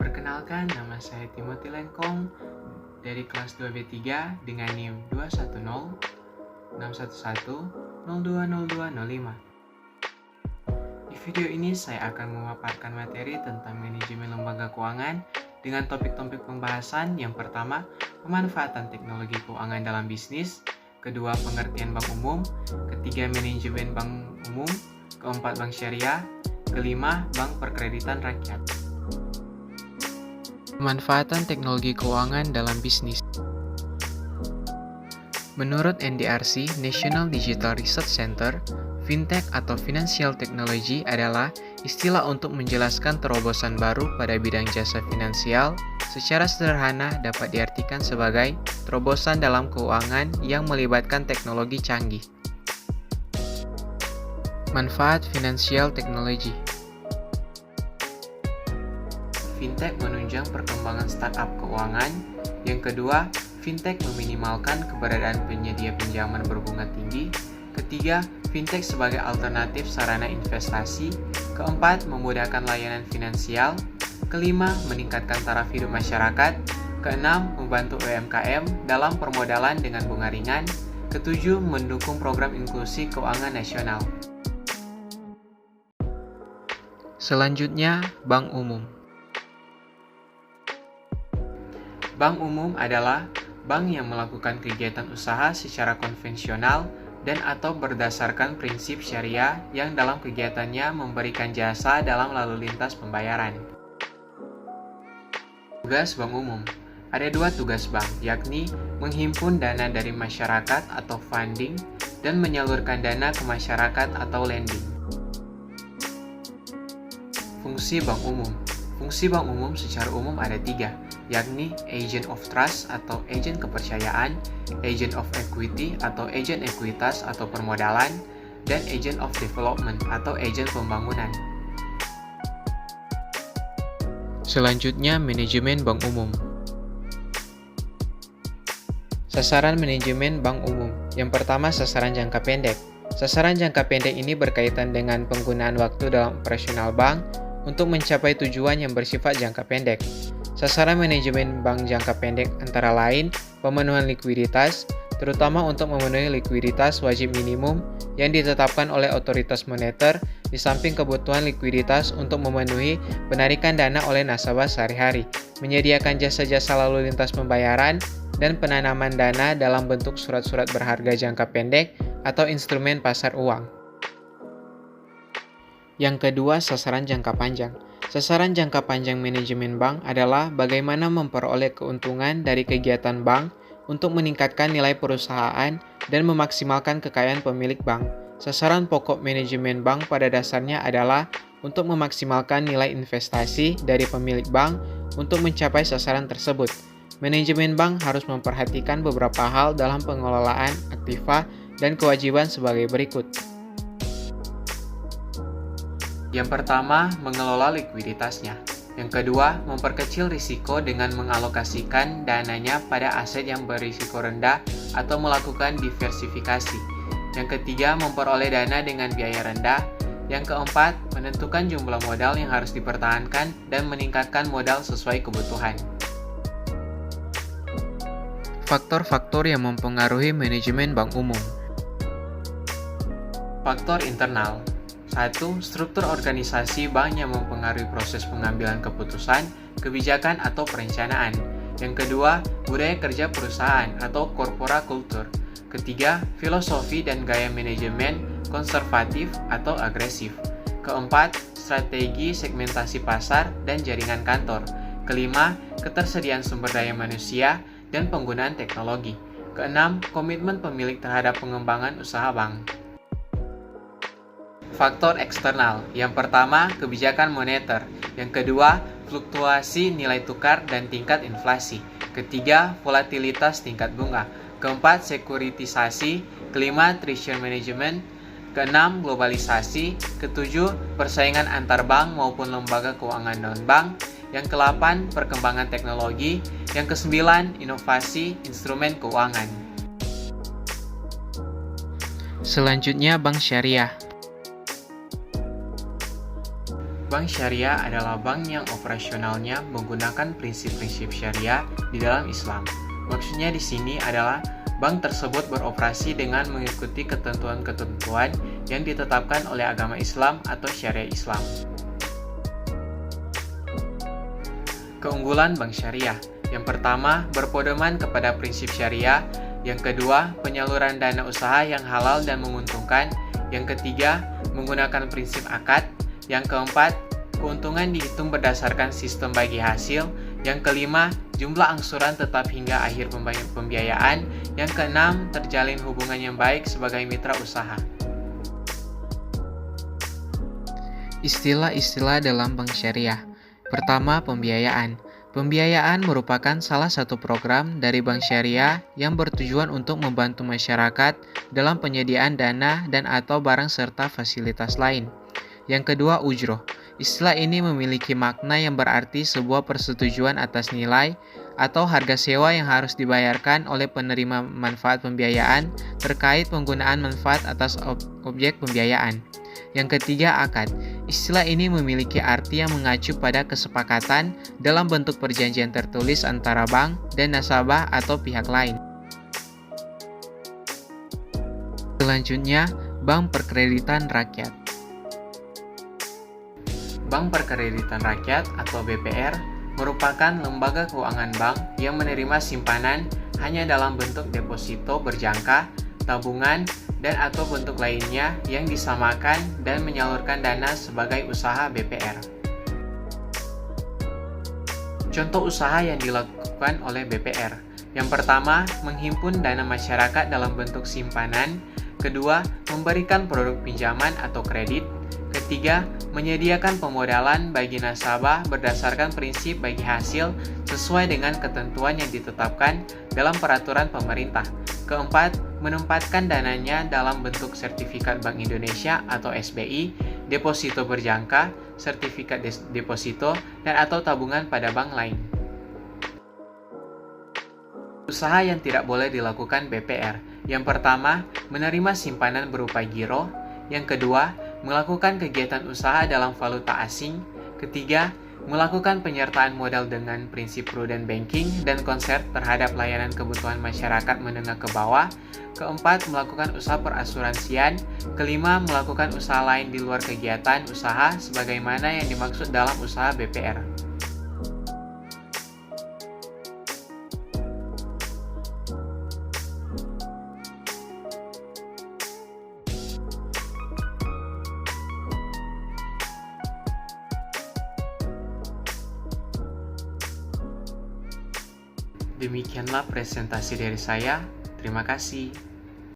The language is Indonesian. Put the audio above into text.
Perkenalkan, nama saya Timothy Lengkong dari kelas 2B3 dengan NIM 210-611-020205. Di video ini saya akan memaparkan materi tentang manajemen lembaga keuangan dengan topik-topik pembahasan. Yang pertama, pemanfaatan teknologi keuangan dalam bisnis. Kedua, pengertian bank umum. Ketiga, manajemen bank umum. Keempat, bank syariah. Kelima, bank perkreditan rakyat. Pemanfaatan teknologi keuangan dalam bisnis. Menurut NDRC, National Digital Research Center, fintech atau financial technology adalah istilah untuk menjelaskan terobosan baru pada bidang jasa finansial. Secara sederhana dapat diartikan sebagai terobosan dalam keuangan yang melibatkan teknologi canggih. Manfaat financial technology. Fintech menunjang perkembangan startup keuangan. Yang kedua, fintech meminimalkan keberadaan penyedia pinjaman berbunga tinggi. Ketiga, fintech sebagai alternatif sarana investasi. Keempat, memudahkan layanan finansial. Kelima, meningkatkan taraf hidup masyarakat. Keenam, membantu UMKM dalam permodalan dengan bunga ringan. Ketujuh, mendukung program inklusi keuangan nasional. Selanjutnya, bank umum. Bank umum adalah bank yang melakukan kegiatan usaha secara konvensional dan atau berdasarkan prinsip syariah yang dalam kegiatannya memberikan jasa dalam lalu lintas pembayaran. Tugas bank umum. Ada dua tugas bank, yakni menghimpun dana dari masyarakat atau funding dan menyalurkan dana ke masyarakat atau lending. Fungsi bank umum. Fungsi bank umum secara umum ada tiga, yakni agent of trust atau agen kepercayaan, agent of equity atau agen ekuitas atau permodalan, dan agent of development atau agen pembangunan. Selanjutnya, manajemen bank umum. Sasaran manajemen bank umum. Yang pertama, sasaran jangka pendek. Sasaran jangka pendek ini berkaitan dengan penggunaan waktu dalam operasional bank untuk mencapai tujuan yang bersifat jangka pendek. Sasaran manajemen bank jangka pendek antara lain pemenuhan likuiditas, terutama untuk memenuhi likuiditas wajib minimum yang ditetapkan oleh otoritas moneter, di samping kebutuhan likuiditas untuk memenuhi penarikan dana oleh nasabah sehari-hari, menyediakan jasa-jasa lalu lintas pembayaran, dan penanaman dana dalam bentuk surat-surat berharga jangka pendek atau instrumen pasar uang. Yang kedua, sasaran jangka panjang. Sasaran jangka panjang manajemen bank adalah bagaimana memperoleh keuntungan dari kegiatan bank untuk meningkatkan nilai perusahaan dan memaksimalkan kekayaan pemilik bank. Sasaran pokok manajemen bank pada dasarnya adalah untuk memaksimalkan nilai investasi dari pemilik bank untuk mencapai sasaran tersebut. Manajemen bank harus memperhatikan beberapa hal dalam pengelolaan aktiva dan kewajiban sebagai berikut. Yang pertama, mengelola likuiditasnya. Yang kedua, memperkecil risiko dengan mengalokasikan dananya pada aset yang berisiko rendah atau melakukan diversifikasi. Yang ketiga, memperoleh dana dengan biaya rendah. Yang keempat, menentukan jumlah modal yang harus dipertahankan dan meningkatkan modal sesuai kebutuhan. Faktor-faktor yang mempengaruhi manajemen bank umum. Faktor internal. 1. Struktur organisasi bank yang mempengaruhi proses pengambilan keputusan, kebijakan atau perencanaan. Yang kedua, budaya kerja perusahaan atau corporate culture. Ketiga, filosofi dan gaya manajemen konservatif atau agresif. Keempat, strategi segmentasi pasar dan jaringan kantor. Kelima, ketersediaan sumber daya manusia dan penggunaan teknologi. Keenam, komitmen pemilik terhadap pengembangan usaha bank. Faktor eksternal. Yang pertama, kebijakan moneter. Yang kedua, fluktuasi nilai tukar dan tingkat inflasi. Ketiga, volatilitas tingkat bunga. Keempat, sekuritisasi. Kelima, treasury management. Keenam, globalisasi. Ketujuh, persaingan antar bank maupun lembaga keuangan non-bank. Yang kedelapan, perkembangan teknologi. Yang kesembilan, inovasi instrumen keuangan. Selanjutnya, bank syariah. Bank syariah adalah bank yang operasionalnya menggunakan prinsip-prinsip syariah di dalam Islam. Maksudnya di sini adalah bank tersebut beroperasi dengan mengikuti ketentuan-ketentuan yang ditetapkan oleh agama Islam atau syariah Islam. Keunggulan bank syariah. Yang pertama, berpedoman kepada prinsip syariah. Yang kedua, penyaluran dana usaha yang halal dan menguntungkan. Yang ketiga, menggunakan prinsip akad. Yang keempat, keuntungan dihitung berdasarkan sistem bagi hasil. Yang kelima, jumlah angsuran tetap hingga akhir pembiayaan. Yang keenam, terjalin hubungan yang baik sebagai mitra usaha. Istilah-istilah dalam bank syariah. Pertama, pembiayaan. Pembiayaan merupakan salah satu program dari bank syariah yang bertujuan untuk membantu masyarakat dalam penyediaan dana dan atau barang serta fasilitas lain. Yang kedua, ujroh. Istilah ini memiliki makna yang berarti sebuah persetujuan atas nilai atau harga sewa yang harus dibayarkan oleh penerima manfaat pembiayaan terkait penggunaan manfaat atas objek pembiayaan. Yang ketiga, akad. Istilah ini memiliki arti yang mengacu pada kesepakatan dalam bentuk perjanjian tertulis antara bank dan nasabah atau pihak lain. Selanjutnya, Bank Perkreditan Rakyat. Bank Perkreditan Rakyat atau BPR merupakan lembaga keuangan bank yang menerima simpanan hanya dalam bentuk deposito berjangka, tabungan, dan atau bentuk lainnya yang disamakan dan menyalurkan dana sebagai usaha BPR. Contoh usaha yang dilakukan oleh BPR. Yang pertama, menghimpun dana masyarakat dalam bentuk simpanan. Kedua, memberikan produk pinjaman atau kredit. Ketiga, menyediakan pemodalan bagi nasabah berdasarkan prinsip bagi hasil sesuai dengan ketentuan yang ditetapkan dalam peraturan pemerintah. Keempat, menempatkan dananya dalam bentuk sertifikat Bank Indonesia atau SBI, deposito berjangka, sertifikat deposito, dan atau tabungan pada bank lain. Usaha yang tidak boleh dilakukan BPR. Yang pertama, menerima simpanan berupa giro. Yang kedua, melakukan kegiatan usaha dalam valuta asing. Ketiga, melakukan penyertaan modal dengan prinsip prudent banking dan konsep terhadap layanan kebutuhan masyarakat menengah ke bawah. Keempat, melakukan usaha perasuransian. Kelima, melakukan usaha lain di luar kegiatan usaha sebagaimana yang dimaksud dalam usaha BPR. Demikianlah presentasi dari saya. Terima kasih.